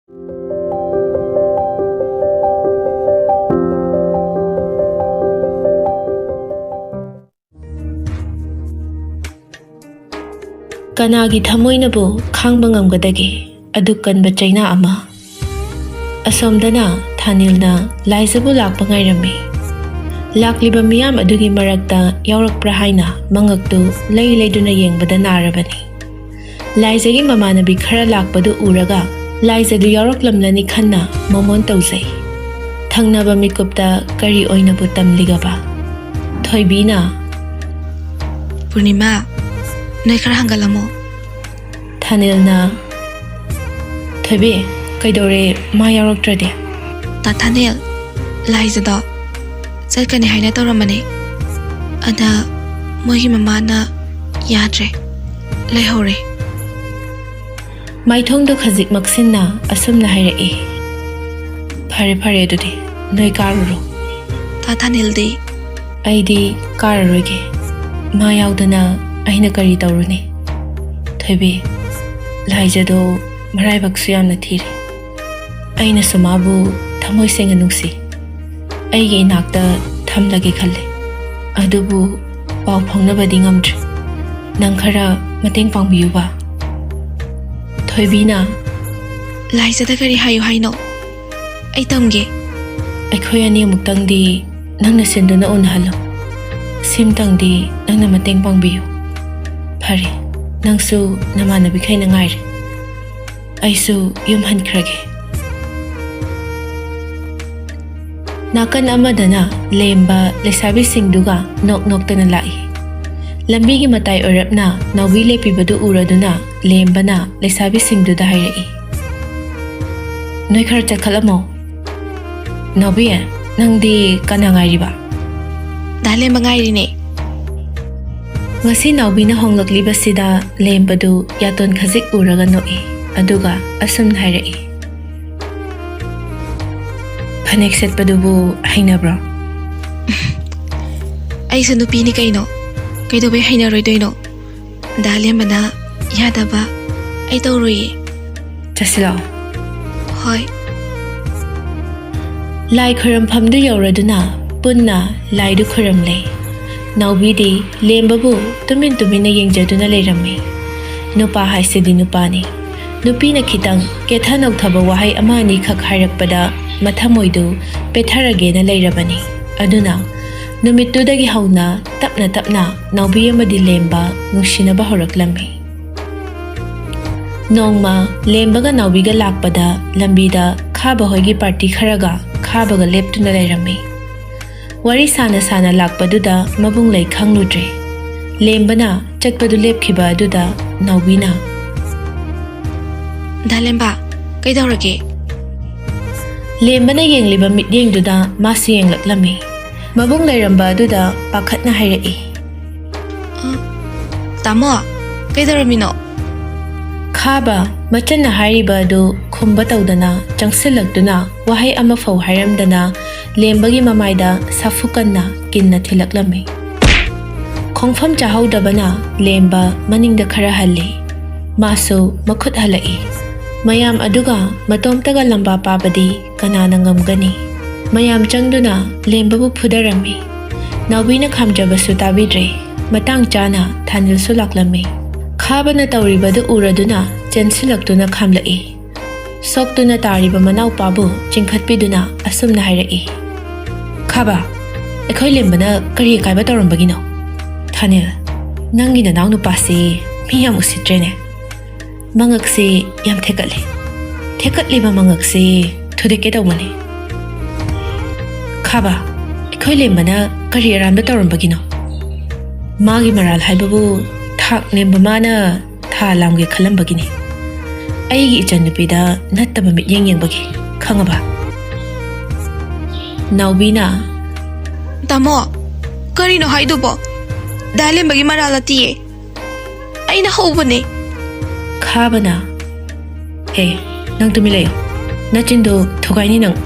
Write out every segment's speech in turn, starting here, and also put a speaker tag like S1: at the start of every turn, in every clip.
S1: Kanagi thamoinabu khangba ngamgadagi adu kanba chaina ama asomdana thanilna laizabu lakpa ngairami lakliba miyam adugi marakta yaurakpra haina mangaktu lei leiduna yengbada narabani laizagi mamanabi khara lakpadu uraga laizadu yauraklamlani khanna momon tawzai thangnaba mikupta kari oinabu tamligaba thoibina
S2: Purnima Naikar hangalamo
S1: Thanilna Thoibi kaidore ma yauroktrade
S2: Ta Thanil Laizada Salkani haina tawramani Ada mogi mamana yadre Laihore
S1: Maithongdo khazik maksinna asumna hairai Phare phare dudi noi karuro
S2: Ta Thanil di
S1: Aidi kararoge ma yaudana aina kari tawruni Thoibi laijado maraibaksu yamna thiri aina sumabu thamoi senga nungsi aigi inakta thamlage khalle adubu pau phangnabadi ngamdri nang khara mateng pangbiyuba Thoibina
S2: Laizada kari hayu haino Ai tamge
S1: akhoi ani muktangdi nangna senduna unhalo simtangdi nangna mateng pangbiyu phari nangsu namanabi khaina ngaire aisu yum hankrage nakan amadana lemba lesabi singduga nok noktana lai lambi gi matai orapna nawi lepibadu uraduna lembana lesabi singduda hairai noi khar chakhalamo nawi nangdi kana ngairiba
S2: Dale mangairi ne
S1: ngasi nawbina honglakliba sida lembadu yaton khazik uraga noi aduga asum hairai phanek setpadubu hainabra
S2: Ai sanu pini kaino Kaido be haina roidoino Dale mana yadaba Ai tawroye
S1: chasila
S2: Hoi
S1: lai kharam phamdu yauraduna punna laidu kharam le Nawbidi lembabu tumin tumina yengjaduna leirami nupa haisidi nupani nupina khitang kethanok thaba wahai amani khak hairakpada mathamoidu petharagena leirabani aduna numitudagi hauna tapna nawbi amadi lemba nungsinaba horaklami nongma lembaga nawbiga lakpada lambida khaba hoigi party kharaga khabaga leptuna leirami Wari sana lakpaduda mabung lay khangludre lembana chatpadu lepkhiba aduda nawbina
S2: Dalemba Kaidawrage
S1: lembana yengliba mityengduda masi yenglaklami mabung layramba aduda pakhatna hairai
S2: Tamo Kaidawramino
S1: khaba machanna hairiba adu khumba tawdana changsilakduna wahai ama fau hairamdana lembagi mamaida safukanna kinna thilaklami khongpham chahaudabana lemba maningda khara halli masu makhut halai mayam aduga matomtaga lamba pabadi kanana ngamgani mayam changduna lembabu phudarami nawbina khamjabasu tabidre matang chana thanil sulaklami khabana tawribadu uraduna chensilaktuna khamlai soktuna tariba manau pabu chingkhatpiduna asumna hairai khaba ekhoi lembana kari kaiba tawrambagino Thanil nangi na nang nupasi miyam usitrene mangaksi yam thekatli ba mangaksi thudeke tawmani khaba ekhoi lembana kari aramda tawrambagino magi maral haibabu thak lemba mana tha lamge khalambagini aigi ichanupida nattaba mityeng yengbagi khangaba Nawbina
S2: Tamo Karino haidubo Dalembagi maralatiye Aina hobane
S1: khabana he nang tumilayo nachindo thogaini nang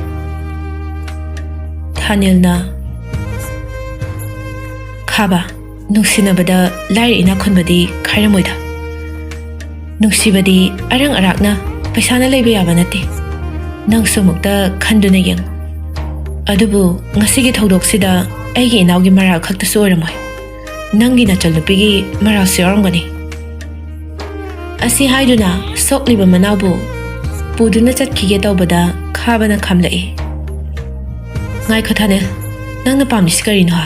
S1: Thanilna khaba nungsinabada lairi ina khunbadi khairamoida nungsibadi arang arakna paisana leiba yaba nate ꯅꯪꯁꯨ ꯑꯃꯨꯛꯇ ꯈꯟꯗꯨꯅ ꯌꯦꯡꯉꯨ ꯑꯗꯨꯕꯨ ꯉꯁꯤꯒꯤ ꯊꯧꯗꯣꯛꯁꯤꯗ ꯑꯩꯒꯤ ꯏꯅꯥꯎꯒꯤ ꯃꯔꯥꯜ ꯈꯛꯇꯁꯨ ꯑꯣꯏꯔꯝꯃꯣꯏ ꯅꯪꯒꯤ ꯅꯆꯜꯅꯨꯄꯤꯒꯤ ꯃꯔꯥꯜꯁꯨ ꯌꯥꯎꯔꯝꯒꯅꯤ ꯑꯁꯤ ꯍꯥꯏꯗꯨꯅ ꯁꯣꯛꯂꯤꯕ ꯃꯅꯥꯎꯕꯨ ꯄꯨꯗꯨꯅ ꯆꯠꯈꯤꯒꯦ ꯇꯧꯕꯗ ꯈꯥꯕꯅ ꯈꯝꯂꯛꯏ ꯉꯥꯏꯈꯣ ꯊꯥꯅꯤꯜ ꯅꯪꯅ ꯄꯥꯝꯂꯤꯁꯤ ꯀꯔꯤꯅꯣ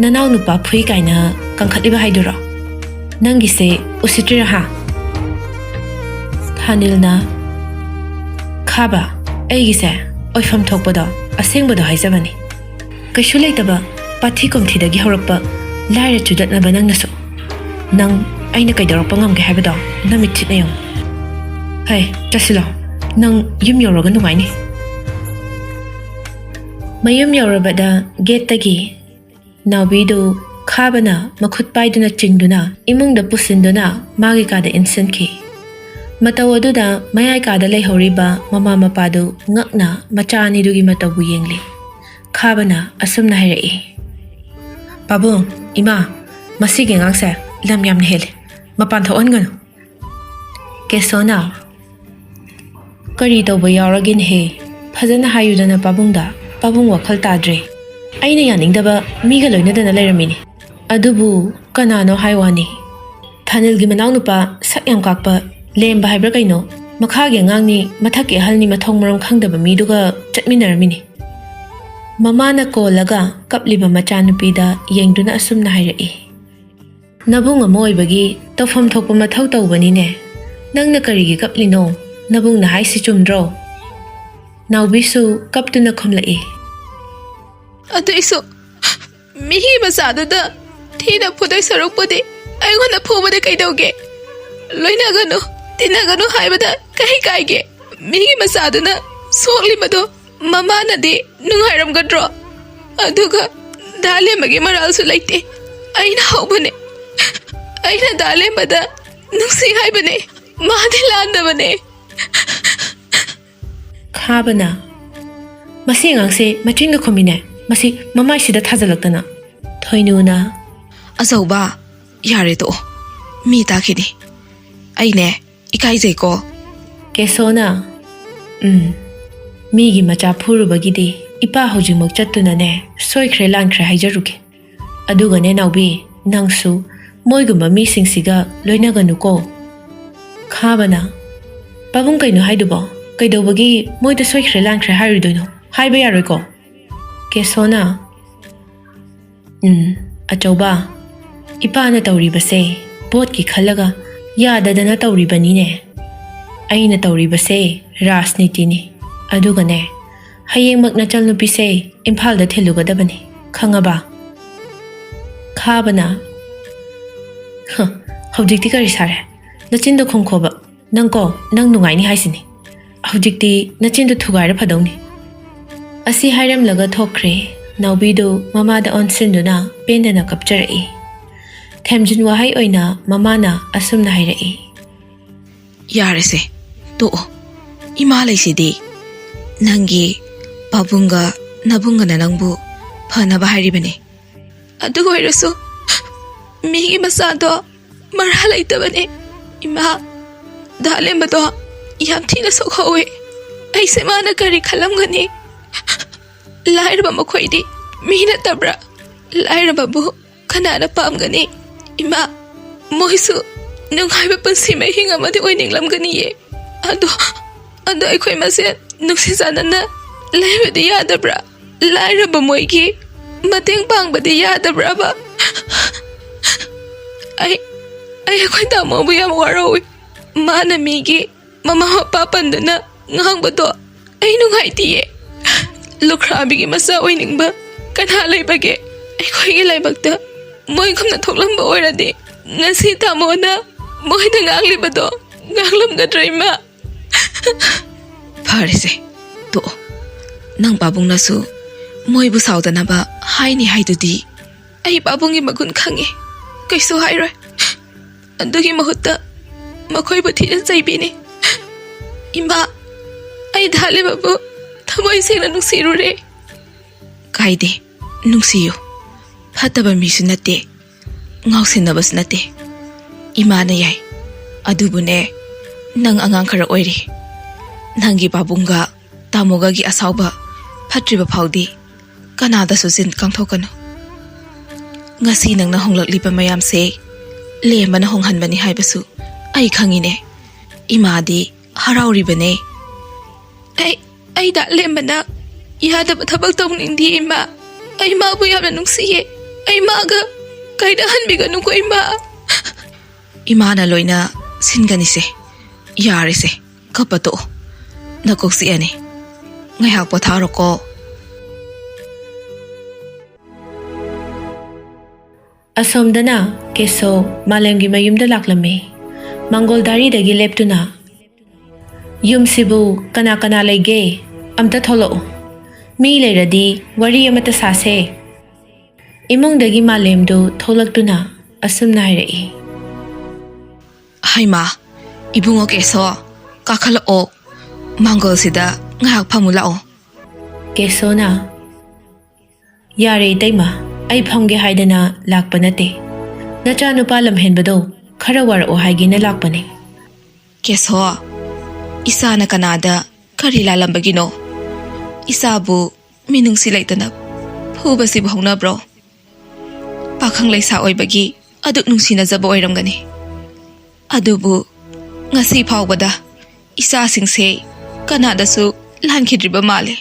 S1: ꯅꯅꯥꯎ ꯅꯨꯄꯥ ꯐꯨꯏ ꯀꯥꯏꯅ ꯀꯪꯈꯠꯂꯤꯕ ꯍꯥꯏꯗꯨꯔꯣ ꯅꯪꯒꯤꯁꯦ ꯎꯁꯤꯠꯇ꯭ꯔꯤꯔꯥ ꯊꯥꯅꯤꯜꯅ ꯈꯥꯕ ꯑꯩꯒꯤꯁꯦ ꯑꯣꯏꯐꯝ ꯊꯣꯛꯄꯗꯣ ꯑꯁꯦꯡꯕꯗꯣ ꯍꯥꯏꯖꯕꯅꯤ ꯀꯩꯁꯨ ꯂꯩꯇꯕ ꯄꯥꯊꯤ ꯀꯣꯝꯊꯤꯗꯒꯤ ꯍꯧꯔꯛꯄ ꯂꯥꯏꯔ ꯆꯨꯗꯠꯅꯕ ꯅꯪꯅꯁꯨ ꯅꯪ ꯑꯩꯅ ꯀꯩꯗꯧꯔꯛꯄ ꯉꯝꯒꯦ ꯍꯥꯏꯕꯗꯣ ꯅꯃꯤꯠ ꯊꯤꯠꯅ ꯌꯦꯡꯉꯨ ꯍꯩ ꯆꯠꯁꯤꯜꯂꯣ ꯅꯪ ꯌꯨꯝ ꯌꯧꯔꯒ ꯅꯨꯡꯉꯥꯏꯅꯤ ꯃꯌꯨꯝ ꯌꯧꯔꯕꯗ ꯒꯦꯠꯇꯒꯤ ꯅꯥꯎꯕꯤꯗꯨ ꯈꯥꯕꯅ ꯃꯈꯨꯠ ꯄꯥꯏꯗꯨꯅ ꯆꯤꯡꯗꯨꯅ ꯏꯃꯨꯡꯗ ꯄꯨꯁꯤꯟꯗꯨꯅ ꯃꯥꯒꯤ ꯀꯥꯗ ꯏꯟꯁꯤꯟꯈꯤ ꯃꯇꯧ ꯑꯗꯨꯗ ꯃꯌꯥꯏ ꯀꯥꯗ ꯂꯩꯍꯧꯔꯤꯕ ꯃꯃꯥ ꯃꯄꯥꯗꯨ ꯉꯛꯅ ꯃꯆꯥ ꯑꯅꯤꯗꯨꯒꯤ ꯃꯇꯧꯕꯨ ꯌꯦꯡꯂꯤ ꯈꯥꯕꯅ ꯑꯁꯨꯝꯅ ꯍꯥꯏꯔꯛꯏ ꯄꯥꯕꯨꯡ ꯏꯃꯥ ꯃꯁꯤꯒꯤ ꯑꯉꯥꯡꯁꯦ ꯂꯝ ꯌꯥꯝꯅ ꯍꯦꯜꯂꯤ ꯃꯄꯥꯟ ꯊꯣꯛꯍꯟꯒꯅꯨ ꯀꯦꯁꯣꯅ ꯀꯔꯤ ꯇꯧꯕ ꯌꯥꯎꯔꯒꯦꯅꯍꯦ ꯐꯖꯅ ꯍꯥꯏꯌꯨꯗꯅ ꯄꯥꯕꯨꯡꯗ ꯄꯥꯕꯨꯡ ꯋꯥꯈꯜ ꯇꯥꯗ꯭ꯔꯦ ꯑꯩꯅ ꯌꯥꯅꯤꯡꯗꯕ ꯃꯤꯒ ꯂꯣꯏꯅꯗꯅ ꯂꯩꯔꯝꯃꯤꯅꯤ ꯑꯗꯨꯕꯨ ꯀꯅꯥꯅꯣ ꯍꯥꯏ ꯋꯥꯅꯤ ꯊꯥꯅꯤꯜꯒꯤ ꯃꯅꯥꯎꯅꯨꯄꯥ ꯁꯛ ꯌꯥꯝ ꯀꯥꯛꯄ ꯂꯦꯝꯕ ꯍꯥꯏꯕ꯭ꯔꯥ ꯀꯩꯅꯣ ꯃꯈꯥꯒꯤ ꯑꯉꯥꯡꯅꯤ ꯃꯊꯛꯀꯤ ꯑꯍꯜꯅꯤ ꯃꯊꯣꯡ ꯃꯔꯝ ꯈꯪꯗꯕ ꯃꯤꯗꯨꯒ ꯆꯠꯃꯤꯟꯅꯔꯝꯃꯤꯅꯤ ꯃꯃꯥꯅ ꯀꯣꯜꯂꯒ ꯀꯞꯂꯤꯕ ꯃꯆꯥꯅꯨꯄꯤꯗ ꯌꯦꯡꯗꯨꯅ ꯑꯁꯨꯝꯅ ꯍꯥꯏꯔꯛꯏ ꯅꯕꯨꯡ ꯑꯃ ꯑꯣꯏꯕꯒꯤ ꯇꯧꯐꯝ ꯊꯣꯛꯄ ꯃꯊꯧ ꯇꯧꯕꯅꯤꯅꯦ ꯅꯪꯅ ꯀꯔꯤꯒꯤ ꯀꯞꯂꯤꯅꯣ ꯅꯕꯨꯡꯅ ꯍꯥꯏꯁꯤ ꯆꯨꯝꯗ꯭ꯔꯣ ꯅꯥꯎꯕꯤꯁꯨ ꯀꯞꯇꯨꯅ ꯈꯨꯝꯂꯛꯏ
S2: ꯑꯗꯨꯏꯁꯨ ꯃꯤꯒꯤ ꯃꯆꯥꯗꯨꯗ ꯊꯤꯅ ꯐꯨꯗꯣꯏ ꯁꯔꯨꯛꯄꯨꯗꯤ ꯑꯩꯉꯣꯟꯗ ꯐꯨꯕꯗ ꯀꯩꯗꯧꯒꯦ ꯂꯣꯏꯅꯒꯅꯨ ꯇꯤꯟꯅꯒꯅꯨ ꯍꯥꯏꯕꯗ ꯀꯩ ꯀꯥꯏꯒꯦ ꯃꯤꯒꯤ ꯃꯆꯥꯗꯨꯅ ꯁꯣꯛꯂꯤꯕꯗꯣ ꯃꯃꯥꯅꯗꯤ ꯅꯨꯡꯉꯥꯏꯔꯝꯒꯗ꯭ꯔꯣ ꯑꯗꯨꯒ ꯗꯥꯂꯦꯝꯕꯒꯤ ꯃꯔꯥꯜꯁꯨ ꯂꯩꯇꯦ ꯑꯩꯅ ꯍꯧꯕꯅꯦ ꯑꯩꯅ ꯗꯥꯂꯦꯝꯕꯗ ꯅꯨꯡꯁꯤ ꯍꯥꯏꯕꯅꯦ ꯃꯥꯗꯤ ꯂꯥꯟꯗꯕꯅꯦ
S1: ꯈꯥꯕꯅ ꯃꯁꯤ ꯑꯉꯥꯡꯁꯦ ꯃꯆꯤꯟꯒ ꯈꯨꯝꯃꯤꯅꯦ ꯃꯁꯤ ꯃꯃꯥꯏꯁꯤꯗ ꯊꯥꯖꯤꯜꯂꯛꯇꯅ ꯊꯣꯏꯅꯨꯅ
S2: ꯑꯆꯧꯕ ꯌꯥꯔꯦ ꯇꯣꯛꯑꯣ ꯃꯤ ꯇꯥꯈꯤꯅꯤ ꯑꯩꯅꯦ ꯏꯀꯥꯏꯖꯩꯀꯣ
S1: ꯀꯦꯁꯣꯅ ꯃꯤꯒꯤ ꯃꯆꯥ ꯐꯨꯔꯨꯕꯒꯤꯗꯤ ꯏꯄꯥ ꯍꯧꯖꯤꯛꯃꯛ ꯆꯠꯇꯨꯅꯅꯦ ꯁꯣꯏꯈ꯭ꯔꯦ ꯂꯥꯟꯈ꯭ꯔꯦ ꯍꯥꯏꯖꯔꯨꯒꯦ ꯑꯗꯨꯒꯅꯦ ꯅꯥꯎꯕꯤ ꯅꯪꯁꯨ ꯃꯣꯏꯒꯨꯝꯕ ꯃꯤꯁꯤꯡꯁꯤꯒ ꯂꯣꯏꯅꯒꯅꯨꯀꯣ ꯈꯥꯕꯅ ꯄꯥꯕꯨꯡ ꯀꯩꯅꯣ ꯍꯥꯏꯗꯨꯕꯣ ꯀꯩꯗꯧꯕꯒꯤ ꯃꯣꯏꯗ ꯁꯣꯏꯈ꯭ꯔꯦ ꯂꯥꯟꯈ꯭ꯔꯦ ꯍꯥꯏꯔꯨꯗꯣꯏꯅꯣ ꯍꯥꯏꯕ ꯌꯥꯔꯣꯏꯀꯣ ꯀꯦꯁꯣꯅ ꯑꯆꯧꯕ ꯏꯄꯥꯅ ꯇꯧꯔꯤꯕꯁꯦ ꯚꯣꯠꯀꯤ ꯈꯜꯂꯒ ꯌꯥꯗꯗꯅ ꯇꯧꯔꯤꯕꯅꯤꯅꯦ ꯑꯩꯅ ꯇꯧꯔꯤꯕꯁꯦ ꯔꯥꯖꯅꯤꯇꯤꯅꯤ ꯑꯗꯨꯒꯅꯦ ꯍꯌꯦꯡꯃꯛ ꯅꯆꯜꯅꯨꯄꯤꯁꯦ ꯏꯝꯐꯥꯜꯗ ꯊꯤꯜꯂꯨꯒꯗꯕꯅꯤ ꯈꯪꯉꯕ ꯈꯥꯕꯅ ꯍꯧꯖꯤꯛꯇꯤ ꯀꯔꯤ ꯁꯥꯔꯦ ꯅꯆꯤꯟꯗꯣ ꯈꯨꯝꯈꯣꯕ ꯅꯪꯀꯣ ꯅꯪ ꯅꯨꯡꯉꯥꯏꯅꯤ ꯍꯥꯏꯁꯤꯅꯤ ꯍꯧꯖꯤꯛꯇꯤ ꯅꯆꯤꯟꯗꯣ ꯊꯨꯒꯥꯏꯔ ꯐꯗꯧꯅꯤ ꯑꯁꯤ ꯍꯥꯏꯔꯝꯂꯒ ꯊꯣꯛꯈ꯭ꯔꯦ ꯅꯥꯎꯕꯤꯗꯨ ꯃꯃꯥꯗ ꯑꯣꯟꯁꯤꯟꯗꯨꯅ ꯄꯦꯟꯗꯅ ꯀꯞꯆꯔꯛꯏ ꯊꯦꯝꯖꯤꯟ ꯋꯥꯍꯩ ꯑꯣꯏꯅ ꯃꯃꯥꯅ ꯑꯁꯨꯝꯅ ꯍꯥꯏꯔꯛꯏ
S2: ꯌꯥꯔꯦꯁꯦ ꯇꯣꯛꯑꯣ ꯏꯃꯥ ꯂꯩꯁꯤꯗꯤ ꯅꯪꯒꯤ ꯄꯥꯕꯨꯡꯒ ꯅꯕꯨꯡꯒꯅ ꯅꯪꯕꯨ ꯐꯅꯕ ꯍꯥꯏꯔꯤꯕꯅꯤ ꯑꯗꯨ ꯑꯣꯏꯔꯁꯨ ꯃꯤꯒꯤ ꯃꯆꯥꯗꯣ ꯃꯔꯥ ꯂꯩꯇꯕꯅꯦ ꯏꯃꯥ ꯗꯥꯂꯦꯝꯕꯗꯣ ꯌꯥꯝ ꯊꯤꯅ ꯁꯣꯛꯍꯧꯋꯦ ꯑꯩꯁꯦ ꯃꯥꯅ ꯀꯔꯤ ꯈꯜꯂꯝꯒꯅꯤ ꯂꯥꯏꯔꯕ ꯃꯈꯣꯏꯗꯤ ꯃꯤ ꯅꯠꯇꯕ꯭ꯔꯥ ꯂꯥꯏꯔꯕꯕꯨ ꯀꯅꯥꯅ ꯄꯥꯝꯒꯅꯤ ꯏꯃꯥ ꯃꯣꯏꯁꯨ ꯅꯨꯡꯉꯥꯏꯕ ꯄꯨꯟꯁꯤ ꯃꯍꯤꯡ ꯑꯃꯗꯤ ꯑꯣꯏꯅꯤꯡꯂꯝꯒꯅꯤꯌꯦ ꯑꯗꯣ ꯑꯩꯈꯣꯏ ꯃꯁꯦꯟ ꯅꯨꯡꯁꯤ ꯆꯥꯟꯅꯅ ꯂꯩꯕꯗꯤ ꯌꯥꯗꯕ꯭ꯔꯥ ꯂꯥꯏꯔꯕ ꯃꯣꯏꯒꯤ ꯃꯇꯦꯡ ꯄꯥꯡꯕꯗꯤ ꯌꯥꯗꯕ꯭ꯔꯥꯕ ꯑꯩꯈꯣꯏ ꯇꯥꯃꯣꯕꯨ ꯌꯥꯝ ꯋꯥꯔꯧꯏ ꯃꯥꯅ ꯃꯤꯒꯤ ꯃꯃꯥ ꯃꯄꯥ ꯄꯟꯗꯨꯅ ꯉꯥꯡꯕꯗꯣ ꯑꯩ ꯅꯨꯡꯉꯥꯏꯇꯤꯌꯦ ꯂꯨꯈ꯭ꯔꯥꯕꯤꯒꯤ ꯃꯆꯥ ꯑꯣꯏꯅꯤꯡꯕ ꯀꯅꯥ ꯂꯩꯕꯒꯦ ꯑꯩꯈꯣꯏꯒꯤ ꯂꯥꯏꯕꯛꯇ ꯃꯣꯏꯒꯨꯝꯅ ꯊꯣꯛꯂꯝꯕ ꯑꯣꯏꯔꯗꯤ ngasi tamona moi na ngangli bado nganglam ga drama pharise to nang babung na su moi bu saudana ba haini haidudi ai babungi magun khange kaisu hairoi andugi mahutta makoi bu thina chaibini imba ai dhale babu thamoi sena nusiru re kaide nusiyo fataba misu nate ngausinabas nate imana yai adubune nang angang khara oiri nangi babunga ꯇꯥꯃꯣꯒꯒꯤ ꯑꯁꯥꯎꯕ ꯐꯠꯇ꯭ꯔꯤꯕ ꯐꯥꯎꯗꯤ ꯀꯅꯥꯗꯁꯨ ꯆꯤꯟ ꯀꯥꯡꯊꯣꯛꯀꯅꯨ ngasi nang na honglakliba mayamse lemana honghanbani haibasu ai khangine imadi harauribane ai da lembana yada thabak tawning di ima ai ma bu yamna nungsiye ai ma ga kaida hanbiga nu ko ima na loina singani se yari se kapato nakoksi ane ngaiak potharo ko
S1: asomdana keso malemgi mayumda laklame mangoldari dagi leptuna yumsibu kana kana lege amta tholo mi leradi wari amata sase imong dagi malemdu tholaktuna asumna hairei
S2: haima ibungo keso kakhala o mangol sida ngak phamula o
S1: kesona yare taima ai phamge haidana lakpa nate nacha nupa lamhenbado khara war o haigina lakpane
S2: keso isa na kanada karila lambagino isabu minungsi laitana phubasi bhauna bro pakhang laisa oibagi aduk nungsina jabo oiramgani adubu ngasi phawbada isa singse kanada su lankhidriba male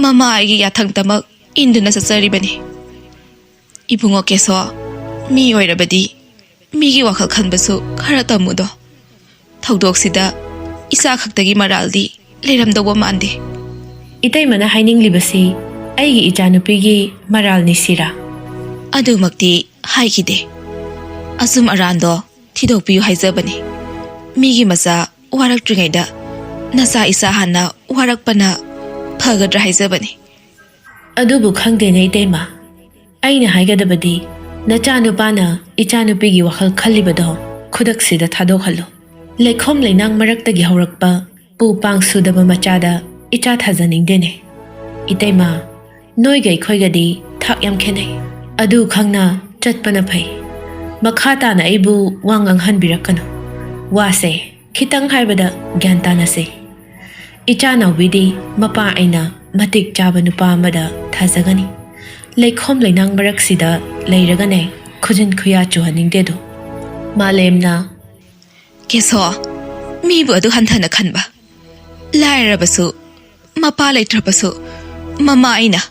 S2: mama agi yathang tamak induna sacharibani ibungo keso mi oirabadi migi wakhal khanbasu khara tamudo thawdoksida isa khaktagi maraldi leramdawa mande
S1: itai mana haining libasi aigi ijanupigi maral nisira
S2: adumakti haikide asum arando thidokpiu haijabani migi macha warak tringaida nasa isa hanna warakpana phagadra haijabani
S1: adubu khangde nei tema aina haigadabadi nachanupana ichanupigi wakhal khallibado khudaksida thadokhallo lekhom leinang maraktagi haurakpa pu pang sudaba machada icha thajaningdene itaima noigai khoigadi thak yam khenai adu khangna chatpana phai makhata na aibu wangang hanbirakano wase khitang haibada gyantana se icha nawbidi mapa aina matik chaba nupa amada thajagani lekhom leinang maraksida leiragane khujin khuya chuhaningde do malemna
S2: keso mi bu adu hanthana khanba lairabasu mapa leitrabasu mama aina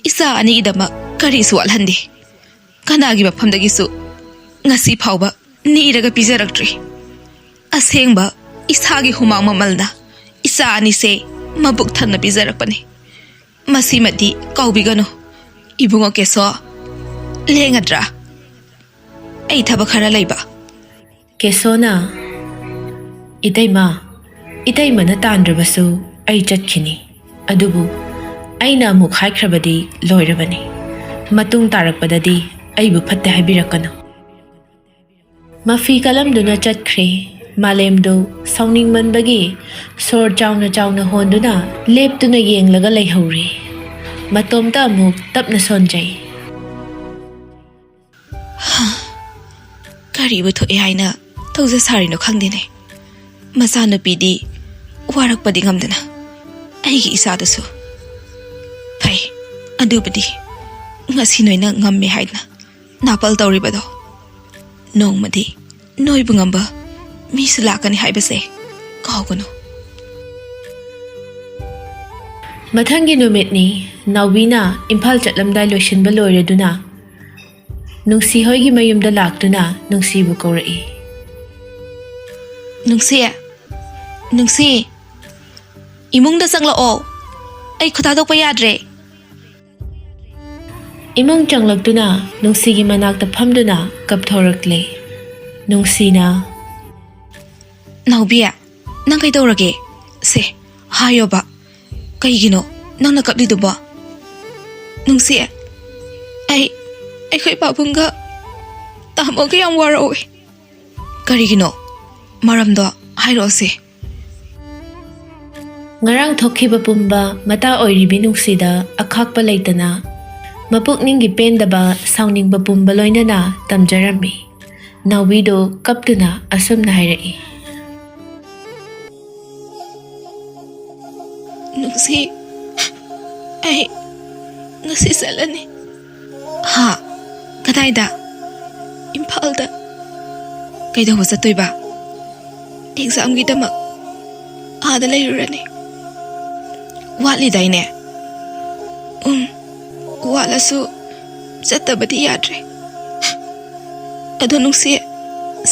S2: isa ani idama kari su alhandi kanagi baphamdagi su ngasi phawba niraga pijaraktri asengba isagi humang mamalna isa ani se mabuk thanna pijarakpani masimadi kaubigano ibungo keso lengadra ai thaba khara leiba
S1: kesona itaima na tandrabasu ai chatkhini adubu aina muk haikrabadi loirabani matung tarakpadadi aibu phatte haibirakano mafi kalam duna chatkhre malemdo sauning manbagi sor chauna honduna leptuna yenglaga leihori matomta amuk tapna sonjai
S2: karibu thoi haina tauja sarino khangdene masana pidi warakpadi ngamdana aigi isadasu phai adubadi ngasi noina ngamme haina napal tawribado nongmadi noibu ngamba misu lakani haibase kaugano
S1: mathangi numitni nawbina imphal chatlamdai loishinba loireduna nungsi hoigi mayumda laktuna nungsibu kawrai
S2: nungsi imungda changlao ai khutadokpa yadre
S1: imung changlaktuna nungsigi manakta phamduna kapthorakle nungsina
S2: nawbia nang kai dawrage se hayoba kaigino nang nakapliduba nungsi ai khoi babunga tamoga yam warawe karigino maramdo hairose
S1: ngarang thokhiba pumba mata oiribi nungsida akhakpa leitana mapukningi pendaba sauningba pumba loinana tamjarami nawbido kaptuna asumna hairai
S2: ꯅꯨꯡꯁꯤ ꯑꯩ ꯉꯁꯤ ꯆꯠꯂꯅꯤ ꯍꯥ ꯀꯗꯥꯏꯗ ꯏꯝꯐꯥꯜꯗ ꯀꯩꯗꯧꯕ ꯆꯠꯇꯣꯏꯕ ꯑꯦꯛꯖꯥꯝꯒꯤꯗꯃꯛ आदा लेरुरनी वाटलीदाइने वाटलसु चत्तबदी याद्रे अदो नुंसी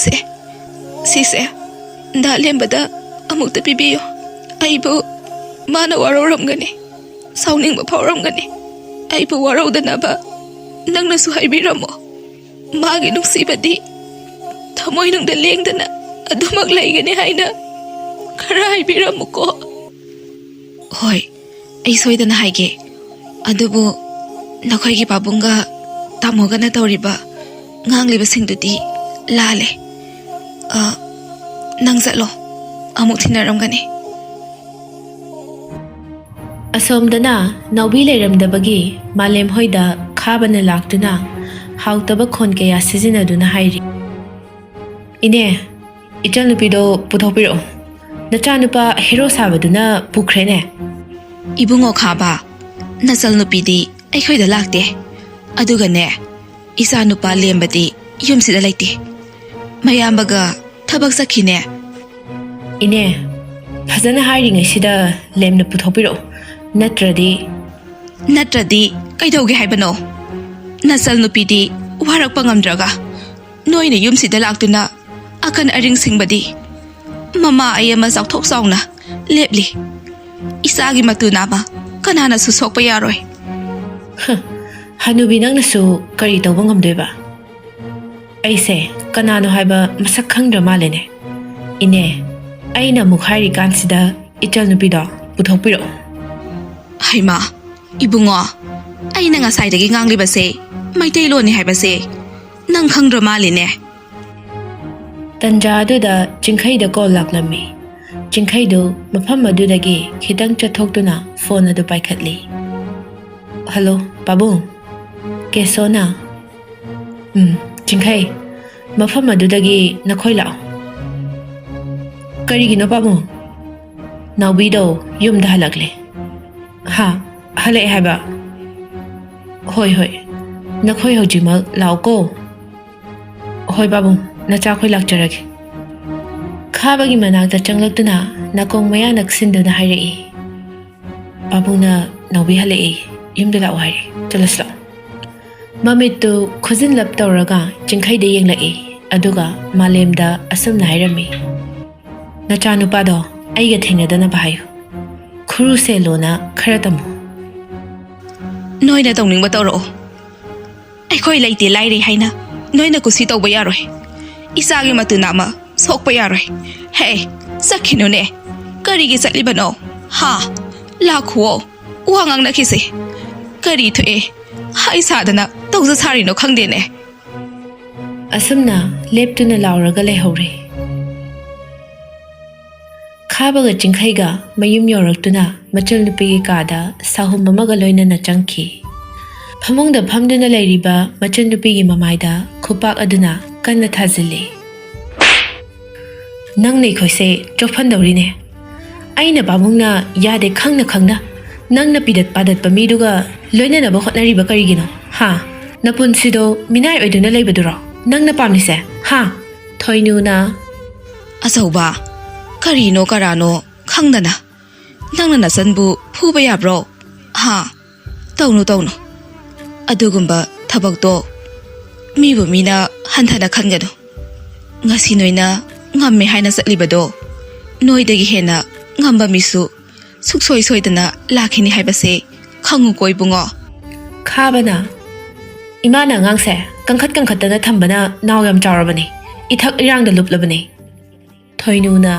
S2: से दा लेंबदा अमुक्ता पिबियो आइबो माना वारौरमगनी साउनिंगबा फावरमगनी आइबो वारौदनाबा नंगनसु हाइबिरमो मागी नुंसीबदी थमोय नुंगदा लेंगदना अदुमक लैगनी हाइना खरा हाइबिरमुको होय ऐ सोइदना हाइगे अदुबो नखोयगी पाबुंगा तामोगना तौरिबा ngangliba singdudi lale nang zatlo amuk thinaramgani
S1: asomdana naubi leiramdabagi malem hoida khabana laktuna hautaba khon kaya sizinaduna hairi ine ichanupido puthopiro nachanupa hero sabaduna pukhrene
S2: ibungo khaba nasal nupidi aikhoida lakte adugane isa nupa lembadi yumsida laiti mayambaga thabak sakhine
S1: ine phajana hairingai sida lemna puthopiro natradi
S2: kaidauge haibano nasal nupidi warak pangamdraga noine yumsida laktuna akan aring singbadi mama ayama sakthok sauna lepli isagi matuna ba kanana susokpa yaroi
S1: hanubi nangnasu kari tawba ngamdoiba aise kanano haiba masak khangdra malene ine aina mukhairi kansida ichal nupido puthopiro
S2: haima ibungo aina nga saidagi ngangli base maitai loni haiba se nang khangdra malene
S1: tanja aduda chingkhaida call laklami chingkhaidu mafam adudagi khitang chathokduna phone adu paikhatli hello babu kesona chingkhai mafam adudagi nakhoi lao karigino babu naubido yumda halakle ha halai haba hoi nakhoi hojimal lao ko hoi babu nacha khoi lakjarage khabagi manakta changlakduna nakong maya naksinduna hairei babuna naubi halei yumda lao haire chalasla mamitu khujin lap tawraga chingkhaida yenglai aduga malemda asumna hairami nacha nupado aiga thengadana bahayu khuru se lona kharatamu
S2: noina tongning ba tawro aikhoi laite laire haina noina kusi tawba yaroi isagi matuna ma sokpa yaroi hey sakhino ne karigi chatlibano ha lakhuo wangang na kisi kari thoe hai sadana tawza sari no khangde ne
S1: asumna leptuna lauraga lehore khabaga chingkhaiga mayum yoraktuna machal nupi kada sahum mamaga loinana changki phamongda phamduna leiriba machal nupi gi mamaida khupak aduna kanna thazili nang nei khoise chophan dawrine aina babungna yade khangna nangna pidat padat pamiduga loinana ba khotnari ba karigino ha napun sido minai oiduna leibaduro nangna pamnise ha thoinuna
S2: asauba karino karano khangdana nangna nasanbu phuba yabro ha tawnu adugumba thabakto mibu mina hanthana khangado ngasi noina ngamme haina satlibado noidagi hena ngamba misu suksoi soidana lakhini haibase khangu koibungo
S1: khabana imana ngangse kangkhatana thambana nawyam chawrabani ithak irangda luplabani thoinuna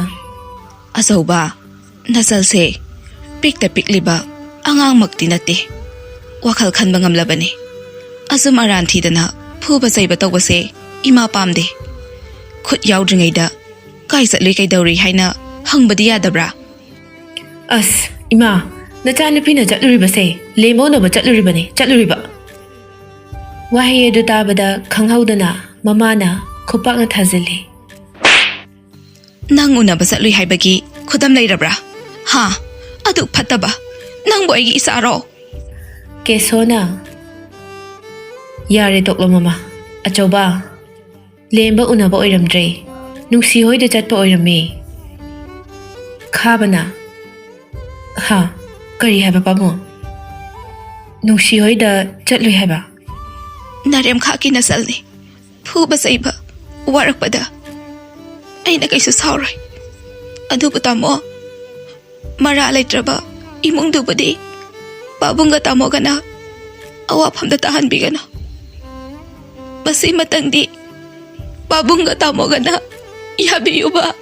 S2: asauba nasalse pikta pikliba angang makti nate wakhal khanba ngamlabani asum aran thidana phuba saiba tawbase ima pamde khut yaudringaida kai satlui kai dauri haina hangbadi yadabra
S1: as ima nacha nupina chatluribase lemo no ba chatluriba wahi edu tabada khanghaudana mamana khupakna thazili
S2: nang una ba satlui haibagi khudam leirabra ha adu phataba ꯅꯪꯕꯨ ꯑꯩꯒꯤ ꯏꯆꯥꯔꯣ?
S1: ꯀꯦꯁꯣꯅ ꯌꯥꯔꯦ ꯇꯣꯛꯂꯣ ꯃꯃꯥ ꯑꯆꯧꯕ ꯂꯦꯝꯕ ꯎꯅꯕ ꯑꯣꯏꯔꯝꯗ꯭ꯔꯦ ꯅꯨꯡꯁꯤ ꯍꯣꯏꯗ ꯆꯠꯄ ꯑꯣꯏꯔꯝꯃꯦ ꯈꯥꯕꯅ ꯍꯥ ꯀꯔꯤ ꯍꯥꯏꯕ ꯄꯥꯕꯨꯡ ꯅꯨꯡꯁꯤ ꯍꯣꯏꯗ ꯆꯠꯂꯨꯏ ꯍꯥꯏꯕ
S2: ꯅꯔꯦꯝꯈꯥꯛꯀꯤ ꯅꯆꯜꯅꯤ ꯐꯨꯕ ꯆꯩꯕ ꯋꯥꯔꯛꯄꯗ ꯑꯩꯅ ꯀꯩꯁꯨ ꯁꯥꯎꯔꯣꯏ ꯑꯗꯨꯕꯨ ꯇꯥꯃꯣ ꯃꯔꯥ ꯂꯩꯇ꯭ꯔꯕ ꯏꯃꯨꯡꯗꯨꯕꯨꯗꯤ ꯄꯥꯕꯨꯡꯒ ꯇꯥꯃꯣꯒꯅ ꯑꯋꯥꯐꯝꯗ ꯇꯥꯍꯟꯕꯤꯒꯅꯨ ꯃꯁꯤꯃꯇꯪꯗꯤ ꯄꯥꯕꯨꯡꯒ ꯇꯥꯃꯣꯒꯅ ꯌꯥꯕꯤꯌꯨꯕ